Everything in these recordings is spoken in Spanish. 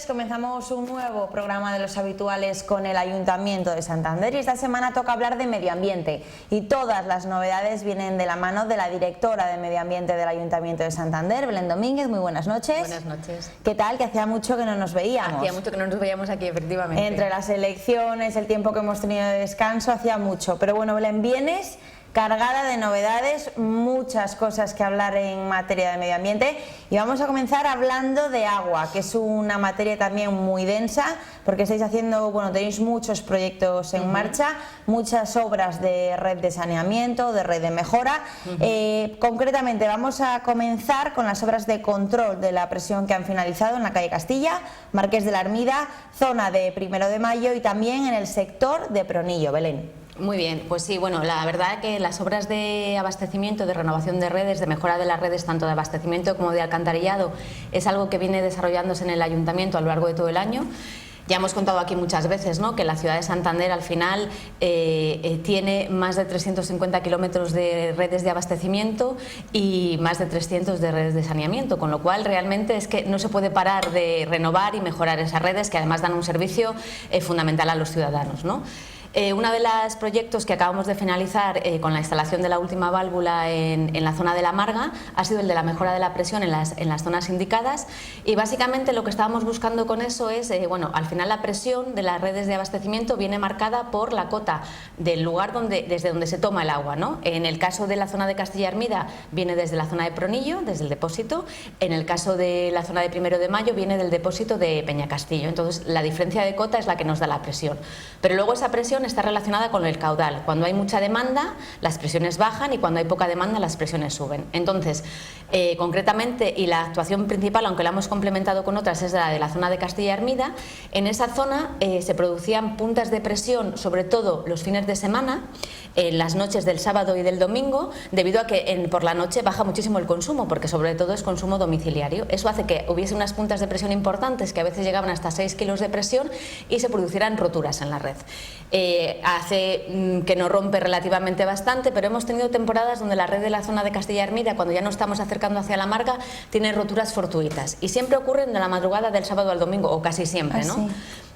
comenzamos un nuevo programa de los habituales con el Ayuntamiento de Santander y esta semana toca hablar de medio ambiente y todas las novedades vienen de la mano de la directora de Medio Ambiente del Ayuntamiento de Santander, Belén Domínguez. Muy buenas noches. Buenas noches. ¿Qué tal? Que hacía mucho que no nos veíamos. Hacía mucho que no nos veíamos aquí, efectivamente. Entre las elecciones, el tiempo que hemos tenido de descanso, hacía mucho. Pero bueno, Belén, vienes cargada de novedades, muchas cosas que hablar en materia de medio ambiente y vamos a comenzar hablando de agua, que es una materia también muy densa porque estáis haciendo, bueno, tenéis muchos proyectos en marcha, muchas obras de red de saneamiento, de red de mejora. Concretamente vamos a comenzar con las obras de control de la presión que han finalizado en la calle Castilla, Marqués de la Ermida, zona de 1 de Mayo y también en el sector de Pronillo. Belén. Muy bien, pues sí, bueno, la verdad que las obras de abastecimiento, de renovación de redes, de mejora de las redes, tanto de abastecimiento como de alcantarillado, es algo que viene desarrollándose en el Ayuntamiento a lo largo de todo el año. Ya hemos contado aquí muchas veces, ¿no?, que la ciudad de Santander al final tiene más de 350 kilómetros de redes de abastecimiento y más de 300 de redes de saneamiento, con lo cual realmente es que no se puede parar de renovar y mejorar esas redes que además dan un servicio fundamental a los ciudadanos, ¿no? Uno de los proyectos que acabamos de finalizar con la instalación de la última válvula en la zona de La Marga ha sido el de la mejora de la presión en las zonas indicadas y básicamente lo que estábamos buscando con eso es, bueno, al final la presión de las redes de abastecimiento viene marcada por la cota del lugar desde donde se toma el agua, ¿no? En el caso de la zona de Castilla Ermida viene desde la zona de Pronillo, desde el depósito, en el caso de la zona de 1 de Mayo viene del depósito de Peñacastillo, entonces la diferencia de cota es la que nos da la presión, pero luego esa presión está relacionada con el caudal. Cuando hay mucha demanda, las presiones bajan y cuando hay poca demanda, las presiones suben. Entonces, concretamente, y la actuación principal, aunque la hemos complementado con otras, es la de la zona de Castilla Ermida. En esa zona se producían puntas de presión, sobre todo los fines de semana, en las noches del sábado y del domingo, debido a que por la noche baja muchísimo el consumo, porque sobre todo es consumo domiciliario. Eso hace que hubiese unas puntas de presión importantes, que a veces llegaban hasta 6 kilos de presión y se producieran roturas en la red. Hace que nos rompe relativamente bastante, pero hemos tenido temporadas donde la red de la zona de Castilla Ermida, cuando ya nos estamos acercando hacia La Marga, tiene roturas fortuitas y siempre ocurren de la madrugada del sábado al domingo, o casi siempre, ¿no?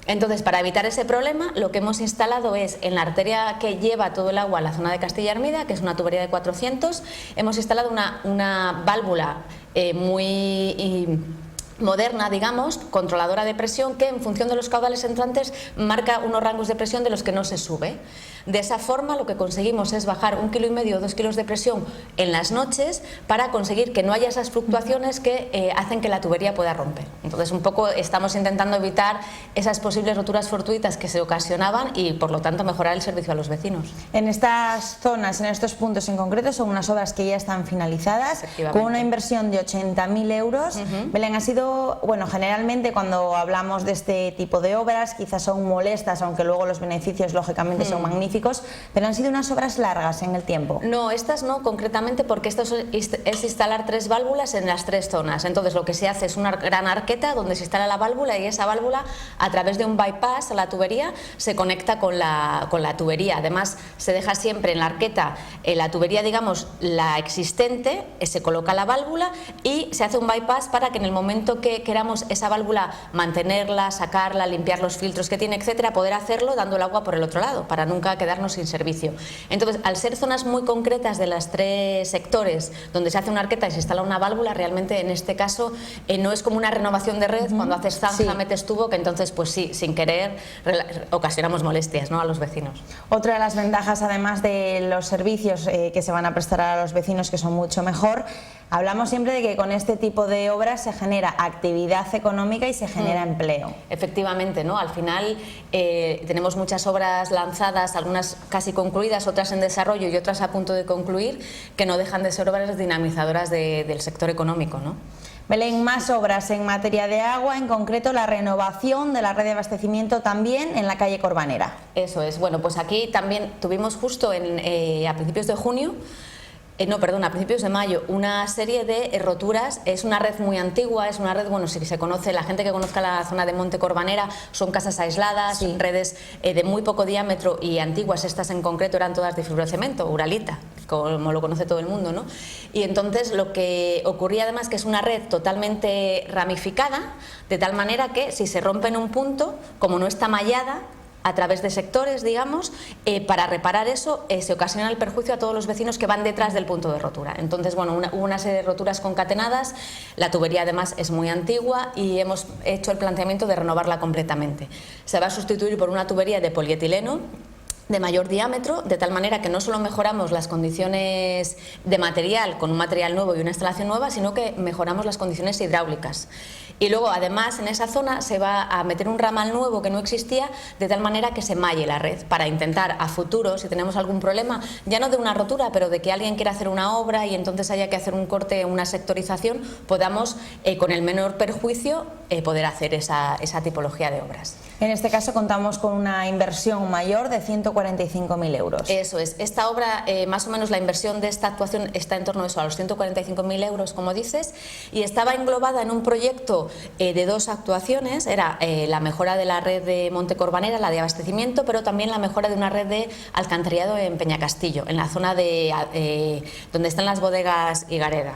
Entonces, para evitar ese problema, lo que hemos instalado es, en la arteria que lleva todo el agua a la zona de Castilla Ermida, que es una tubería de 400, hemos instalado una válvula muy moderna, digamos, controladora de presión, que en función de los caudales entrantes marca unos rangos de presión de los que no se sube. De esa forma lo que conseguimos es bajar 1,5 kg o 2 kilos de presión en las noches para conseguir que no haya esas fluctuaciones que hacen que la tubería pueda romper. Entonces un poco estamos intentando evitar esas posibles roturas fortuitas que se ocasionaban y por lo tanto mejorar el servicio a los vecinos. En estas zonas, en estos puntos en concreto, son unas obras que ya están finalizadas con una inversión de 80.000 euros. Belén, ha sido, bueno, generalmente cuando hablamos de este tipo de obras quizás son molestas, aunque luego los beneficios lógicamente son magníficos, pero han sido unas obras largas en el tiempo. No, estas no, concretamente porque esto es instalar 3 válvulas en las 3 zonas. Entonces lo que se hace es una gran arqueta donde se instala la válvula y esa válvula, a través de un bypass a la tubería, se conecta con la tubería. Además se deja siempre en la arqueta la tubería, digamos, la existente, se coloca la válvula y se hace un bypass para que en el momento que queramos esa válvula mantenerla, sacarla, limpiar los filtros que tiene, etcétera, poder hacerlo dando el agua por el otro lado, para nunca quedarnos sin servicio. Entonces, al ser zonas muy concretas de los 3 sectores donde se hace una arqueta y se instala una válvula, realmente en este caso no es como una renovación de red, cuando haces zanja, metes tubo, que entonces pues sí, sin querer ocasionamos molestias, ¿no?, a los vecinos. Otra de las ventajas, además de los servicios que se van a prestar a los vecinos, que son mucho mejor, hablamos siempre de que con este tipo de obras se genera actividad económica y se genera empleo. Efectivamente, ¿no? Al final tenemos muchas obras lanzadas, algunas casi concluidas, otras en desarrollo y otras a punto de concluir, que no dejan de ser obras dinamizadoras del sector económico, ¿no? Belén, más obras en materia de agua, en concreto la renovación de la red de abastecimiento también en la calle Corbanera. Eso es, bueno, pues aquí también tuvimos justo a principios de junio, a principios de mayo, una serie de roturas. Es una red muy antigua, es una red, bueno, si se conoce, la gente que conozca la zona de Monte Corbanera, son casas aisladas, redes de muy poco diámetro y antiguas. Estas en concreto eran todas de fibrocemento, Uralita, como lo conoce todo el mundo, ¿no? Y entonces lo que ocurría además que es una red totalmente ramificada, de tal manera que si se rompe en un punto, como no está mallada, a través de sectores, digamos, para reparar eso se ocasiona el perjuicio a todos los vecinos que van detrás del punto de rotura. Entonces, bueno, hubo una serie de roturas concatenadas, la tubería además es muy antigua y hemos hecho el planteamiento de renovarla completamente. Se va a sustituir por una tubería de polietileno de mayor diámetro, de tal manera que no solo mejoramos las condiciones de material con un material nuevo y una instalación nueva, sino que mejoramos las condiciones hidráulicas. Y luego además en esa zona se va a meter un ramal nuevo que no existía, de tal manera que se malle la red, para intentar a futuro, si tenemos algún problema, ya no de una rotura, pero de que alguien quiera hacer una obra y entonces haya que hacer un corte, una sectorización, podamos con el menor perjuicio poder hacer esa tipología de obras. En este caso contamos con una inversión mayor de 145.000 euros. Eso es. Esta obra, más o menos la inversión de esta actuación está en torno a eso, a los 145.000 euros, como dices, y estaba englobada en un proyecto de dos actuaciones. Era la mejora de la red de Monte Corbanera, la de abastecimiento, pero también la mejora de una red de alcantarillado en Peñacastillo, en la zona de donde están las bodegas Higareda.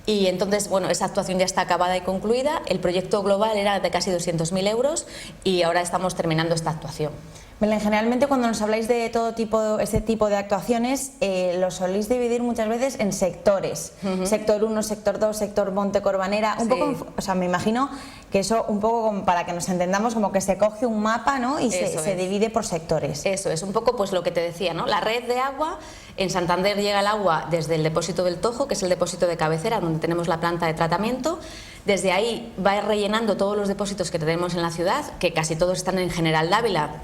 Y entonces, bueno, esa actuación ya está acabada y concluida. El proyecto global era de casi 200.000 euros y ahora estamos terminando esta actuación. Belén, generalmente cuando nos habláis de todo tipo, este tipo de actuaciones, lo soléis dividir muchas veces en sectores. Sector 1, sector 2, sector Monte Corbanera. Un poco, o sea, me imagino que eso un poco como para que nos entendamos, como que se coge un mapa, ¿no? Y se divide por sectores. Eso es, un poco pues lo que te decía, ¿no? La red de agua, en Santander llega el agua desde el depósito del Tojo, que es el depósito de cabecera, donde tenemos la planta de tratamiento. Desde ahí va rellenando todos los depósitos que tenemos en la ciudad, que casi todos están en General Dávila.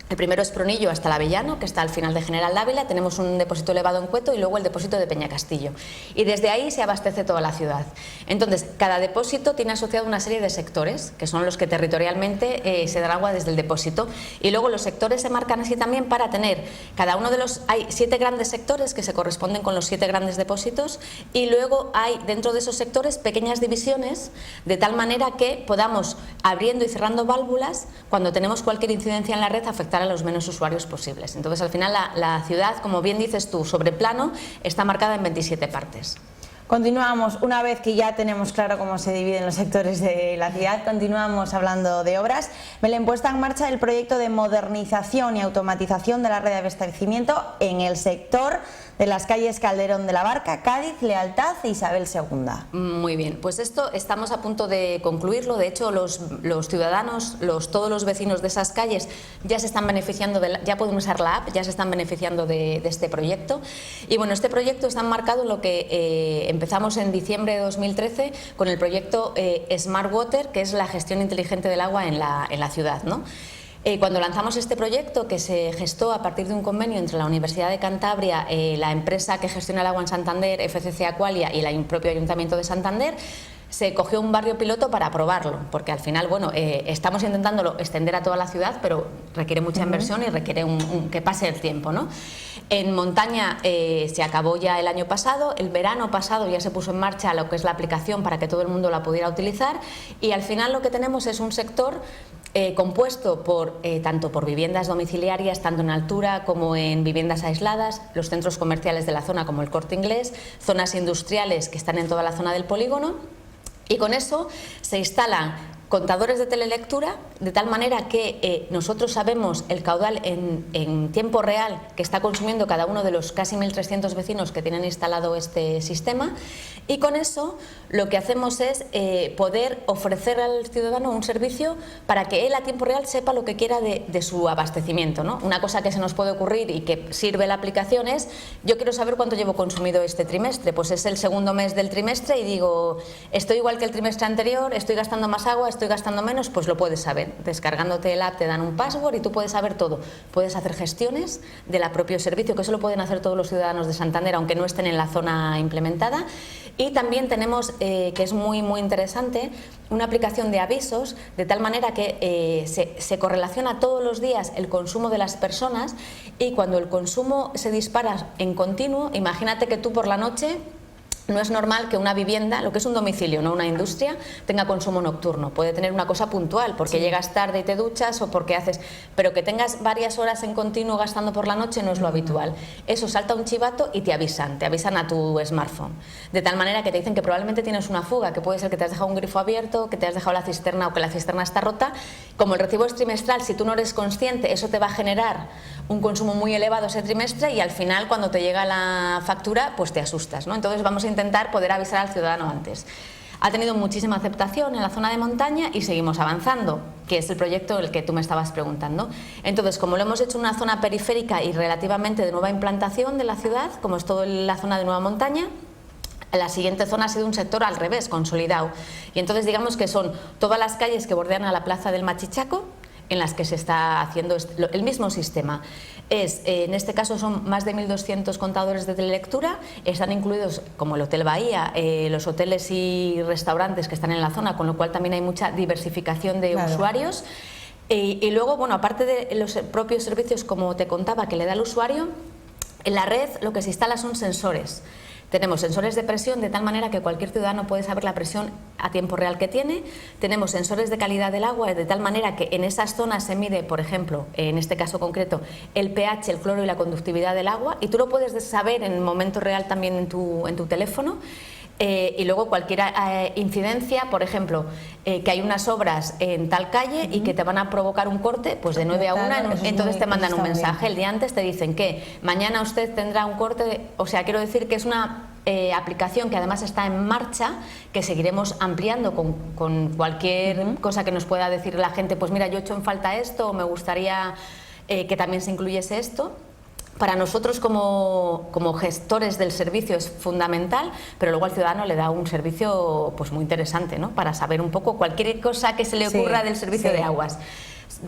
El primero es Pronillo hasta el Avellano, que está al final de General Dávila. Tenemos un depósito elevado en Cueto y luego el depósito de Peñacastillo. Y desde ahí se abastece toda la ciudad. Entonces, cada depósito tiene asociado una serie de sectores, que son los que territorialmente se dan agua desde el depósito. Y luego los sectores se marcan así también para tener cada uno de los... Hay 7 grandes sectores que se corresponden con los 7 grandes depósitos y luego hay dentro de esos sectores pequeñas divisiones, de tal manera que podamos, abriendo y cerrando válvulas, cuando tenemos cualquier incidencia en la red, afectar a los menos usuarios posibles. Entonces, al final, la ciudad, como bien dices tú, sobre plano, está marcada en 27 partes. Continuamos, una vez que ya tenemos claro cómo se dividen los sectores de la ciudad, continuamos hablando de obras. Belén, puesta en marcha el proyecto de modernización y automatización de la red de abastecimiento en el sector de las calles Calderón de la Barca, Cádiz, Lealtad e Isabel II. Muy bien, pues esto estamos a punto de concluirlo. De hecho, los ciudadanos, todos los vecinos de esas calles ya se están beneficiando, ya pueden usar la app, ya se están beneficiando de este proyecto. Y bueno, este proyecto está enmarcado en lo que empezamos en diciembre de 2013 con el proyecto Smart Water, que es la gestión inteligente del agua en la ciudad, ¿no? Cuando lanzamos este proyecto, que se gestó a partir de un convenio entre la Universidad de Cantabria, la empresa que gestiona el agua en Santander, FCC Aqualia, y el propio Ayuntamiento de Santander, se cogió un barrio piloto para probarlo, porque al final, bueno, estamos intentándolo extender a toda la ciudad, pero requiere mucha inversión y requiere que pase el tiempo, ¿no? En montaña se acabó ya el año pasado, el verano pasado ya se puso en marcha lo que es la aplicación para que todo el mundo la pudiera utilizar, y al final lo que tenemos es un sector compuesto tanto por viviendas domiciliarias, tanto en altura como en viviendas aisladas, los centros comerciales de la zona como el Corte Inglés, zonas industriales que están en toda la zona del polígono, y con eso se instalan contadores de telelectura, de tal manera que nosotros sabemos el caudal en tiempo real que está consumiendo cada uno de los casi 1.300 vecinos que tienen instalado este sistema, y con eso lo que hacemos es poder ofrecer al ciudadano un servicio para que él a tiempo real sepa lo que quiera de su abastecimiento, ¿no? Una cosa que se nos puede ocurrir y que sirve la aplicación es: yo quiero saber cuánto llevo consumido este trimestre, pues es el segundo mes del trimestre y digo, estoy igual que el trimestre anterior, estoy gastando más agua, estoy gastando menos, pues lo puedes saber. Descargándote el app te dan un password y tú puedes saber todo. Puedes hacer gestiones del propio servicio, que eso lo pueden hacer todos los ciudadanos de Santander, aunque no estén en la zona implementada. Y también tenemos, que es muy interesante, una aplicación de avisos, de tal manera que se correlaciona todos los días el consumo de las personas, y cuando el consumo se dispara en continuo, imagínate que tú por la noche no es normal que una vivienda, lo que es un domicilio, no una industria, tenga consumo nocturno. Puede tener una cosa puntual, porque llegas tarde y te duchas o porque haces... Pero que tengas varias horas en continuo gastando por la noche no es lo habitual. Eso salta un chivato y te avisan a tu smartphone. De tal manera que te dicen que probablemente tienes una fuga, que puede ser que te has dejado un grifo abierto, que te has dejado la cisterna o que la cisterna está rota. Como el recibo es trimestral, si tú no eres consciente, eso te va a generar un consumo muy elevado ese trimestre y al final cuando te llega la factura pues te asustas, ¿no? Entonces vamos a intentar poder avisar al ciudadano antes. Ha tenido muchísima aceptación en la zona de montaña y seguimos avanzando, que es el proyecto del que tú me estabas preguntando. Entonces, como lo hemos hecho en una zona periférica y relativamente de nueva implantación de la ciudad, como es toda la zona de nueva montaña, la siguiente zona ha sido un sector al revés, consolidado. Y entonces digamos que son todas las calles que bordean a la plaza del Machichaco, en las que se está haciendo el mismo sistema. En este caso son más de 1.200 contadores de telelectura, están incluidos como el Hotel Bahía, los hoteles y restaurantes que están en la zona, con lo cual también hay mucha diversificación de usuarios. Y luego, bueno, aparte de los propios servicios, como te contaba, que le da al usuario, en la red lo que se instala son sensores. Tenemos sensores de presión de tal manera que cualquier ciudadano puede saber la presión a tiempo real que tiene. Tenemos sensores de calidad del agua de tal manera que en esas zonas se mide, por ejemplo, en este caso concreto, el pH, el cloro y la conductividad del agua, y tú lo puedes saber en el momento real también en tu teléfono. Y luego cualquier incidencia, por ejemplo, que hay unas obras en tal calle y que te van a provocar un corte, pues de 9 a 1, entonces te mandan un mensaje. El día antes te dicen que mañana usted tendrá un corte, o sea, quiero decir que es una aplicación que además está en marcha, que seguiremos ampliando con cualquier cosa que nos pueda decir la gente, pues mira, yo he hecho en falta esto, o me gustaría que también se incluyese esto. Para nosotros como gestores del servicio es fundamental, pero luego al ciudadano le da un servicio pues muy interesante, ¿no? Para saber un poco cualquier cosa que se le ocurra del servicio de aguas.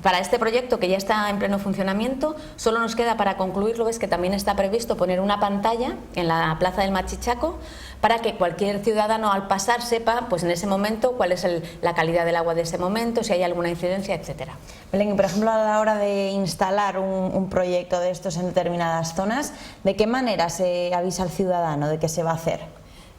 Para este proyecto, que ya está en pleno funcionamiento, solo nos queda para concluirlo, ves que también está previsto poner una pantalla en la plaza del Machichaco para que cualquier ciudadano al pasar sepa pues en ese momento cuál es la calidad del agua de ese momento, si hay alguna incidencia, etcétera. Belén, por ejemplo, a la hora de instalar un proyecto de estos en determinadas zonas, ¿de qué manera se avisa al ciudadano de qué se va a hacer?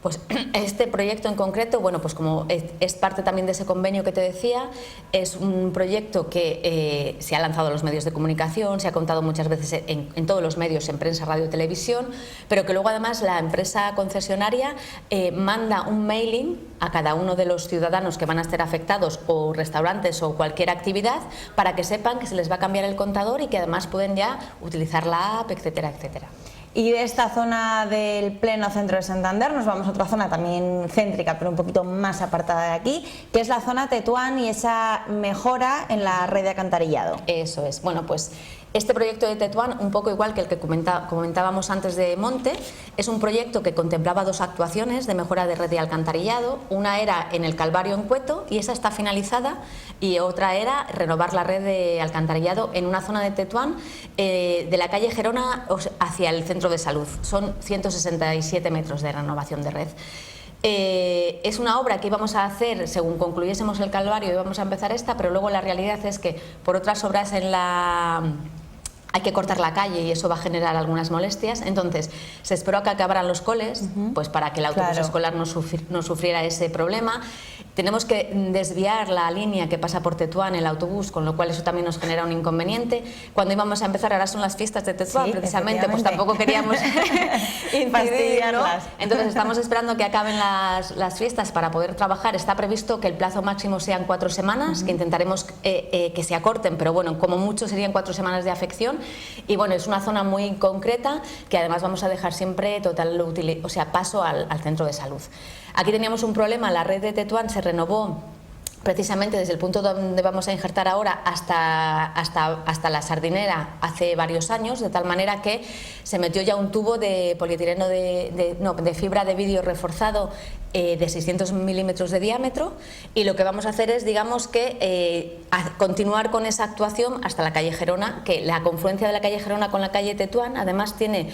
Pues este proyecto en concreto, bueno, pues como es parte también de ese convenio que te decía, es un proyecto que se ha lanzado a los medios de comunicación, se ha contado muchas veces en todos los medios, en prensa, radio, televisión, pero que luego además la empresa concesionaria manda un mailing a cada uno de los ciudadanos que van a estar afectados, o restaurantes o cualquier actividad, para que sepan que se les va a cambiar el contador y que además pueden ya utilizar la app, etcétera, etcétera. Y de esta zona del pleno centro de Santander nos vamos a otra zona también céntrica, pero un poquito más apartada de aquí, que es la zona Tetuán y esa mejora en la red de alcantarillado. Eso es. Bueno, pues este proyecto de Tetuán, un poco igual que el que comentábamos antes de Monte, es un proyecto que contemplaba dos actuaciones de mejora de red de alcantarillado. Una era en el Calvario, en Cueto, y esa está finalizada, y otra era renovar la red de alcantarillado en una zona de Tetuán, de la calle Gerona hacia el centro de salud. Son 167 metros de renovación de red. Es una obra que íbamos a hacer según concluyésemos el Calvario, íbamos a empezar esta, pero luego la realidad es que por otras obras hay que cortar la calle y eso va a generar algunas molestias. Entonces se esperó a que acabaran los coles, pues para que el autobús escolar no sufriera ese problema. Tenemos que desviar la línea que pasa por Tetuán, el autobús, con lo cual eso también nos genera un inconveniente. Cuando íbamos a empezar, ahora son las fiestas de Tetuán, precisamente, pues tampoco queríamos incidir, ¿no? Entonces estamos esperando que acaben las fiestas para poder trabajar. Está previsto que el plazo máximo sean 4 semanas, que intentaremos que se acorten, pero bueno, como mucho serían 4 semanas de afección. Y bueno, es una zona muy concreta que además vamos a dejar siempre paso al centro de salud. Aquí teníamos un problema, la red de Tetuán se renovó precisamente desde el punto donde vamos a injertar ahora hasta la Sardinera hace varios años, de tal manera que se metió ya un tubo de polietileno de fibra de vidrio reforzado de 600 milímetros de diámetro, y lo que vamos a hacer es, digamos que continuar con esa actuación hasta la calle Gerona, que la confluencia de la calle Gerona con la calle Tetuán además tiene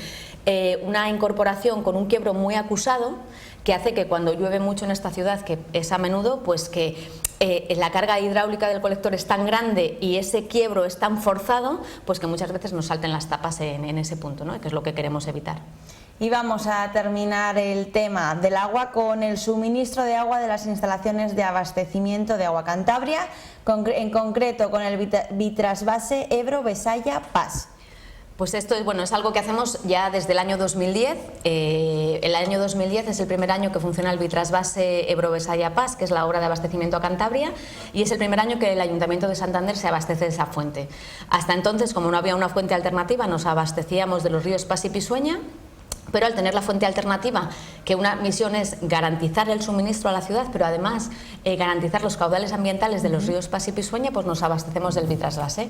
una incorporación con un quiebro muy acusado, que hace que cuando llueve mucho en esta ciudad, que es a menudo, pues que la carga hidráulica del colector es tan grande y ese quiebro es tan forzado, pues que muchas veces nos salten las tapas en ese punto, ¿no? Que es lo que queremos evitar. Y vamos a terminar el tema del agua con el suministro de agua de las instalaciones de abastecimiento de agua Cantabria, en concreto con el Vitrasvase Ebro Besaya Pas. Pues esto es algo que hacemos ya desde el año 2010. El año 2010 es el primer año que funciona el Vitrasvase Ebro Besaya Pas, que es la obra de abastecimiento a Cantabria, y es el primer año que el Ayuntamiento de Santander se abastece de esa fuente. Hasta entonces, como no había una fuente alternativa, nos abastecíamos de los ríos Pas y Pisueña. Pero al tener la fuente alternativa, que una misión es garantizar el suministro a la ciudad, pero además garantizar los caudales ambientales de los ríos Pas y Pisueña, pues nos abastecemos del Vitrasvase.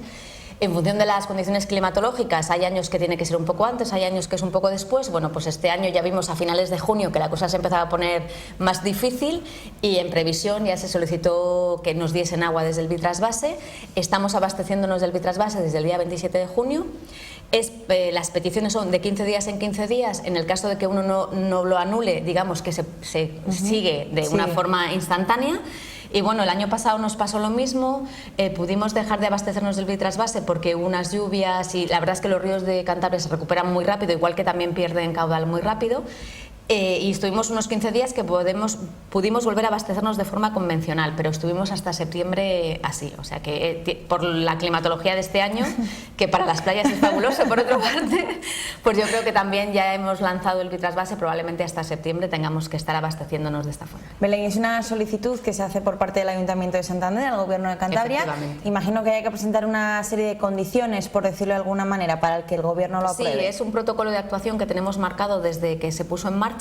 En función de las condiciones climatológicas, hay años que tiene que ser un poco antes, hay años que es un poco después. Bueno, pues este año ya vimos a finales de junio que la cosa se empezaba a poner más difícil y en previsión ya se solicitó que nos diesen agua desde el Vitrasvase. Estamos abasteciéndonos del Vitrasvase desde el día 27 de junio. Las peticiones son de 15 días en 15 días. En el caso de que uno no lo anule, digamos que se sigue de una forma instantánea. Y bueno, el año pasado nos pasó lo mismo, pudimos dejar de abastecernos del Vitrasvase porque hubo unas lluvias y la verdad es que los ríos de Cantabria se recuperan muy rápido, igual que también pierden caudal muy rápido. Y estuvimos unos 15 días que pudimos volver a abastecernos de forma convencional, pero estuvimos hasta septiembre así, o sea que por la climatología de este año, que para las playas es fabuloso por otra parte, pues yo creo que también ya hemos lanzado el Vitrasvase, probablemente hasta septiembre tengamos que estar abasteciéndonos de esta forma. Belén, es una solicitud que se hace por parte del Ayuntamiento de Santander al Gobierno de Cantabria. Imagino que hay que presentar una serie de condiciones, por decirlo de alguna manera, para que el Gobierno lo apruebe. Sí, es un protocolo de actuación que tenemos marcado desde que se puso en marcha.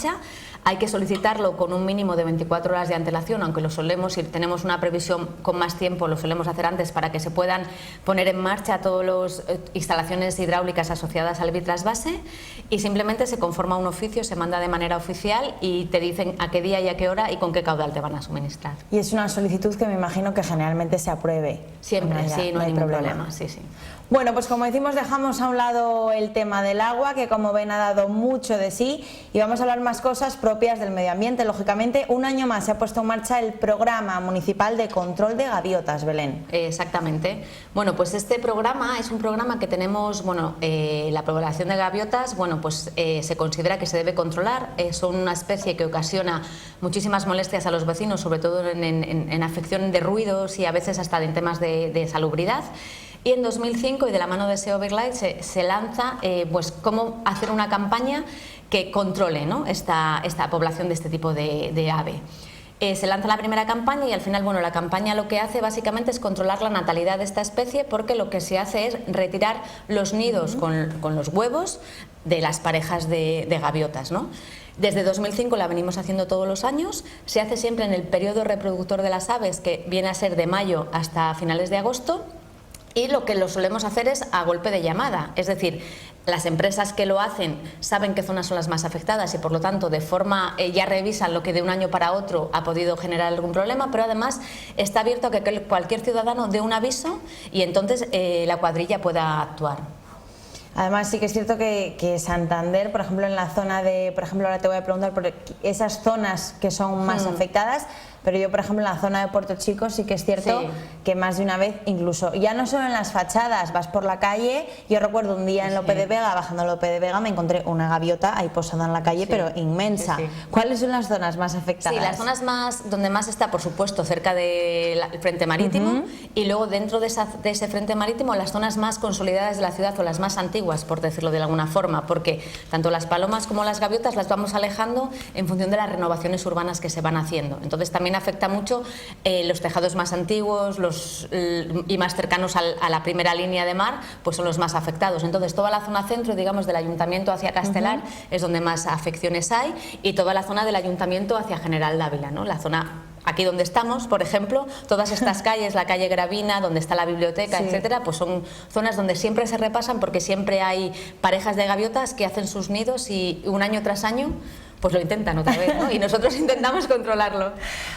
Hay que solicitarlo con un mínimo de 24 horas de antelación, aunque lo solemos, si tenemos una previsión con más tiempo, lo solemos hacer antes para que se puedan poner en marcha todas las instalaciones hidráulicas asociadas al Vitrasvase, y simplemente se conforma un oficio, se manda de manera oficial y te dicen a qué día y a qué hora y con qué caudal te van a suministrar. Y es una solicitud que me imagino que generalmente se apruebe. Siempre, sí, no hay ningún problema. Sí, sí. Bueno, pues como decimos, dejamos a un lado el tema del agua, que como ven ha dado mucho de sí, y vamos a hablar más cosas propias del medio ambiente. Lógicamente, un año más se ha puesto en marcha el Programa Municipal de Control de Gaviotas, Belén. Exactamente. Bueno, pues este programa es un programa que tenemos, la población de gaviotas, pues se considera que se debe controlar. Son una especie que ocasiona muchísimas molestias a los vecinos, sobre todo en afección de ruidos y a veces hasta en temas de salubridad. Y en 2005, y de la mano de SEO Big Light, se lanza cómo hacer una campaña que controle, ¿no?, esta población de este tipo de ave. Se lanza la primera campaña y al final, la campaña lo que hace básicamente es controlar la natalidad de esta especie, porque lo que se hace es retirar los nidos con los huevos de las parejas de gaviotas, ¿no? Desde 2005 la venimos haciendo todos los años, se hace siempre en el periodo reproductor de las aves, que viene a ser de mayo hasta finales de agosto. Y lo que lo solemos hacer es a golpe de llamada, es decir, las empresas que lo hacen saben qué zonas son las más afectadas y por lo tanto de forma ya revisan lo que de un año para otro ha podido generar algún problema, pero además está abierto a que cualquier ciudadano dé un aviso y entonces la cuadrilla pueda actuar. Además sí que es cierto que Santander, por ejemplo, en la zona de, ahora te voy a preguntar por esas zonas que son más afectadas, pero yo, por ejemplo, en la zona de Puerto Chico sí que es cierto que más de una vez, incluso, ya no solo en las fachadas, vas por la calle. Yo recuerdo un día en Lope de Vega, bajando Lope de Vega, me encontré una gaviota ahí posada en la calle, pero inmensa. ¿Cuáles son las zonas más afectadas? Sí, las zonas donde más está, por supuesto, cerca del frente marítimo, y luego dentro de ese frente marítimo, las zonas más consolidadas de la ciudad o las más antiguas, por decirlo de alguna forma, porque tanto las palomas como las gaviotas las vamos alejando en función de las renovaciones urbanas que se van haciendo. Entonces también afecta mucho los tejados más antiguos y más cercanos a la primera línea de mar, pues son los más afectados. Entonces toda la zona centro, digamos, del Ayuntamiento hacia Castelar es donde más afecciones hay, y toda la zona del Ayuntamiento hacia General Dávila, ¿no? La zona aquí donde estamos, por ejemplo, todas estas calles, la calle Gravina, donde está la biblioteca, etcétera, pues son zonas donde siempre se repasan, porque siempre hay parejas de gaviotas que hacen sus nidos y un año tras año pues lo intentan otra vez, ¿no? Y nosotros intentamos controlarlo.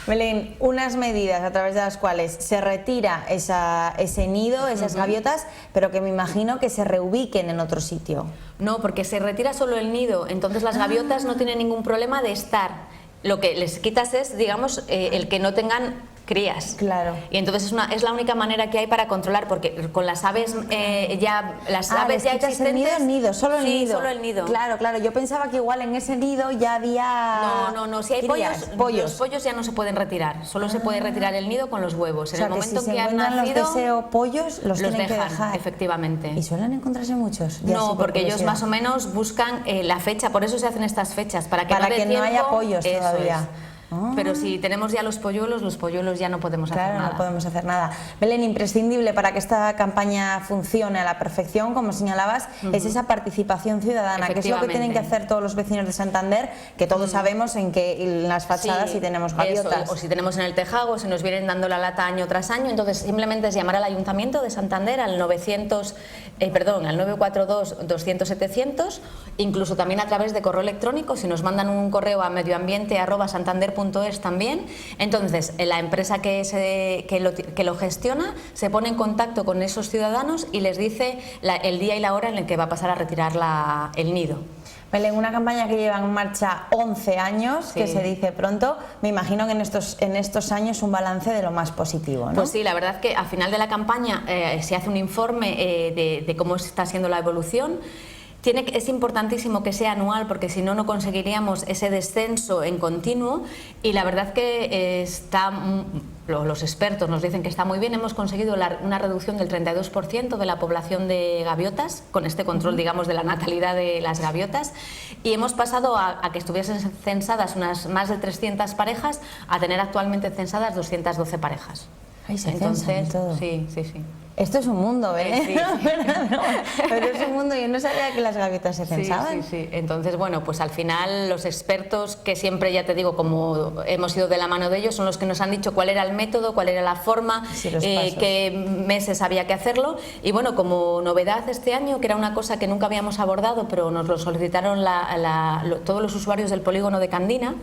Belén, unas medidas a través de las cuales se retira ese nido, esas gaviotas, pero que me imagino que se reubiquen en otro sitio. No, porque se retira solo el nido, entonces las gaviotas no tienen ningún problema de estar. Lo que les quitas es, digamos, el que no tengan crías. Claro. Y entonces es la única manera que hay para controlar, porque con las aves las aves ya existentes... el nido, solo el nido. Solo el nido. Claro, claro, yo pensaba que igual en ese nido ya había... No, si hay pollos, los pollos ya no se pueden retirar, solo se puede retirar el nido con los huevos. En el momento si que se han nacido, los deseo pollos, los tienen dejan, que dejar. efectivamente. ¿Y suelen encontrarse muchos? No, porque ellos más o menos buscan la fecha, por eso se hacen estas fechas, para que no haya pollos todavía. Pero si tenemos ya los polluelos ya no podemos hacer nada. No podemos hacer nada. Belén, imprescindible para que esta campaña funcione a la perfección, como señalabas, es esa participación ciudadana, que es lo que tienen que hacer todos los vecinos de Santander, que todos sabemos en las fachadas si tenemos gaviotas. O si tenemos en el tejado, si nos vienen dando la lata año tras año, entonces simplemente es llamar al Ayuntamiento de Santander al 942-200-700, incluso también a través de correo electrónico, si nos mandan un correo a medioambiente@santander.es también. Entonces la empresa que lo gestiona se pone en contacto con esos ciudadanos y les dice el día y la hora en el que va a pasar a retirar el nido. Belén, una campaña que lleva en marcha 11 años, que se dice pronto. Me imagino que en estos años un balance de lo más positivo, ¿no? Pues sí, la verdad que al final de la campaña se hace un informe de cómo está siendo la evolución. Es importantísimo que sea anual, porque si no, no conseguiríamos ese descenso en continuo, y la verdad que los expertos nos dicen que está muy bien. Hemos conseguido una reducción del 32% de la población de gaviotas, con este control, digamos, de la natalidad de las gaviotas, y hemos pasado a que estuviesen censadas unas más de 300 parejas a tener actualmente censadas 212 parejas. Ay, se censan todo. Sí. Esto es un mundo, ¿eh? Sí. Pero es un mundo, yo no sabía que las gaviotas se censaban. Sí. Entonces, bueno, pues al final los expertos, que siempre, ya te digo, como hemos ido de la mano de ellos, son los que nos han dicho cuál era el método, cuál era la forma, qué meses había que hacerlo. Y bueno, como novedad este año, que era una cosa que nunca habíamos abordado, pero nos lo solicitaron todos los usuarios del polígono de Candina.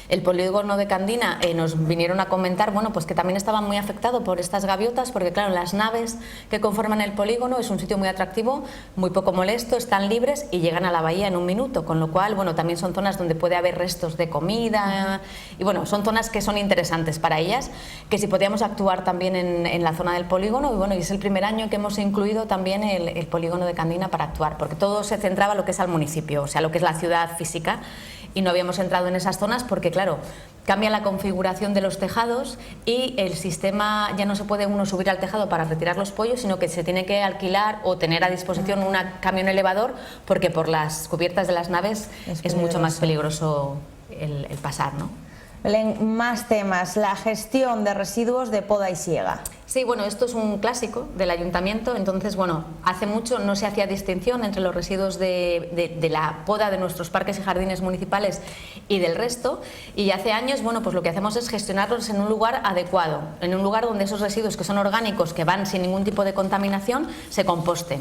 El polígono de Candina nos vinieron a comentar, bueno, pues que también estaban muy afectados por estas gaviotas, porque claro, las naves que conforman el polígono es un sitio muy atractivo, muy poco molesto, están libres y llegan a la bahía en un minuto, con lo cual, bueno, también son zonas donde puede haber restos de comida, y bueno, son zonas que son interesantes para ellas, que si podíamos actuar también en la zona del polígono, y bueno, y es el primer año que hemos incluido también el polígono de Candina para actuar, porque todo se centraba en lo que es al municipio, o sea, lo que es la ciudad física, y no habíamos entrado en esas zonas porque, claro, cambia la configuración de los tejados y el sistema, ya no se puede uno subir al tejado para retirar los pollos, sino que se tiene que alquilar o tener a disposición un camión elevador, porque por las cubiertas de las naves es mucho más peligroso el pasar, ¿no? Belén, más temas, la gestión de residuos de poda y siega. Sí, bueno, esto es un clásico del ayuntamiento, entonces, bueno, hace mucho no se hacía distinción entre los residuos de la poda de nuestros parques y jardines municipales y del resto, y hace años, bueno, pues lo que hacemos es gestionarlos en un lugar adecuado, en un lugar donde esos residuos que son orgánicos, que van sin ningún tipo de contaminación, se composten.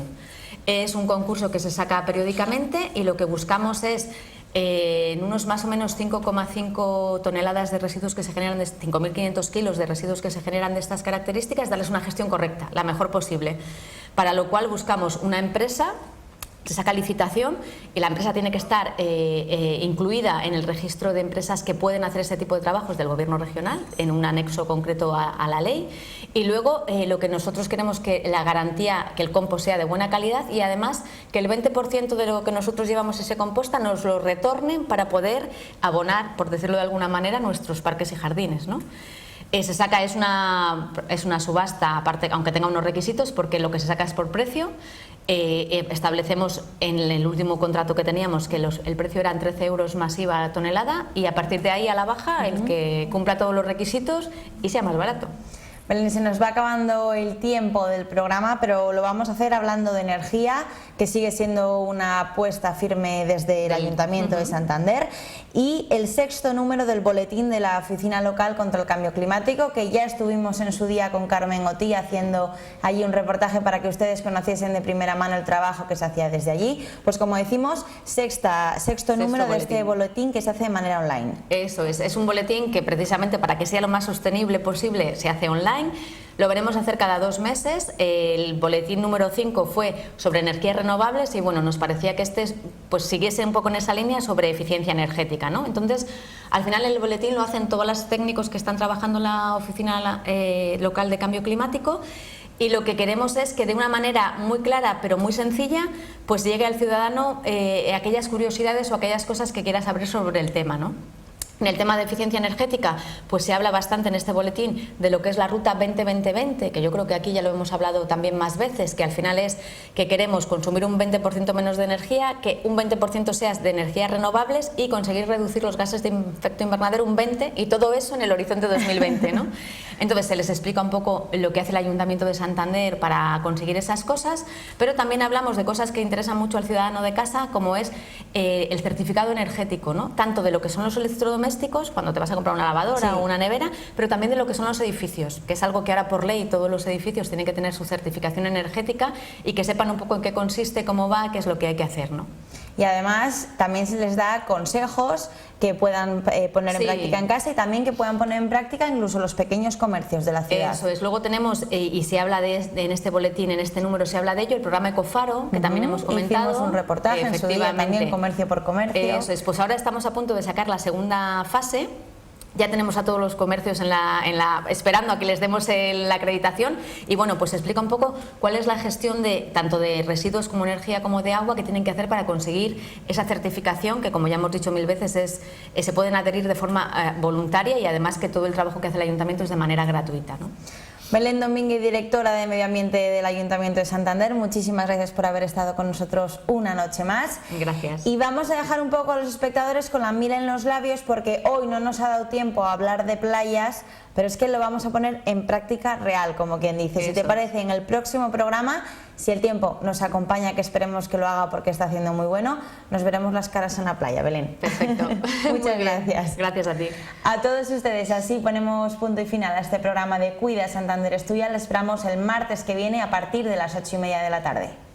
Es un concurso que se saca periódicamente y lo que buscamos es en unos más o menos 5,5 toneladas de residuos que se generan, 5.500 kilos de residuos que se generan de estas características, darles una gestión correcta, la mejor posible, para lo cual buscamos una empresa. Se saca licitación y la empresa tiene que estar incluida en el registro de empresas que pueden hacer este tipo de trabajos del gobierno regional, en un anexo concreto a la ley, y luego lo que nosotros queremos, que la garantía que el compost sea de buena calidad, y además que el 20% de lo que nosotros llevamos ese composta nos lo retornen para poder abonar, por decirlo de alguna manera, nuestros parques y jardines, ¿no? Se saca, es una subasta, aparte, aunque tenga unos requisitos, porque lo que se saca es por precio. Establecemos en el último contrato que teníamos que el precio eran 13 euros más IVA a tonelada, y a partir de ahí a la baja, el que cumpla todos los requisitos y sea más barato. Belén, se nos va acabando el tiempo del programa, pero lo vamos a hacer hablando de energía, que sigue siendo una apuesta firme desde el Ayuntamiento de Santander, y el 6º número del boletín de la Oficina Local contra el Cambio Climático, que ya estuvimos en su día con Carmen Otí haciendo allí un reportaje para que ustedes conociesen de primera mano el trabajo que se hacía desde allí. Pues como decimos, sexto número de este boletín, que se hace de manera online. Eso es un boletín que precisamente para que sea lo más sostenible posible se hace online. online. Lo veremos hacer cada 2 meses. El boletín número 5 fue sobre energías renovables y bueno, nos parecía que pues siguiese un poco en esa línea sobre eficiencia energética, ¿no? Entonces, al final el boletín lo hacen todos los técnicos que están trabajando en la oficina local de cambio climático. Y lo que queremos es que de una manera muy clara pero muy sencilla pues llegue al ciudadano aquellas curiosidades o aquellas cosas que quiera saber sobre el tema, ¿no? En el tema de eficiencia energética, pues se habla bastante en este boletín de lo que es la ruta 20-20-20, que yo creo que aquí ya lo hemos hablado también más veces, que al final es que queremos consumir un 20% menos de energía, que un 20% sea de energías renovables y conseguir reducir los gases de efecto invernadero un 20%, y todo eso en el horizonte 2020, ¿no? Entonces se les explica un poco lo que hace el Ayuntamiento de Santander para conseguir esas cosas, pero también hablamos de cosas que interesan mucho al ciudadano de casa, como es el certificado energético, ¿no? Tanto de lo que son los electrodomésticos, cuando te vas a comprar una lavadora o una nevera, pero también de lo que son los edificios, que es algo que ahora por ley todos los edificios tienen que tener su certificación energética y que sepan un poco en qué consiste, cómo va, qué es lo que hay que hacer, ¿no? Y además también se les da consejos que puedan poner en práctica en casa y también que puedan poner en práctica incluso los pequeños comercios de la ciudad. Eso es. Luego tenemos, y se habla en este boletín, en este número se habla de ello, el programa Ecofaro, que también hemos comentado. Hicimos un reportaje en su día también, comercio por comercio. Eso es. Pues ahora estamos a punto de sacar la segunda fase. Ya tenemos a todos los comercios esperando a que les demos la acreditación y bueno, pues explica un poco cuál es la gestión tanto de residuos como energía como de agua que tienen que hacer para conseguir esa certificación que, como ya hemos dicho 1000 veces, se pueden adherir de forma voluntaria y además que todo el trabajo que hace el Ayuntamiento es de manera gratuita, ¿no? Belén Domínguez, directora de Medio Ambiente del Ayuntamiento de Santander, muchísimas gracias por haber estado con nosotros una noche más. Gracias. Y vamos a dejar un poco a los espectadores con la miel en los labios porque hoy no nos ha dado tiempo a hablar de playas, pero es que lo vamos a poner en práctica real, como quien dice. Si te parece, en el próximo programa, si el tiempo nos acompaña, que esperemos que lo haga porque está haciendo muy bueno, nos veremos las caras en la playa, Belén. Perfecto. Muchas gracias. Gracias a ti. A todos ustedes, así ponemos punto y final a este programa de Cuida Santander Estudia. Les esperamos el martes que viene a partir de las 8:30 de la tarde.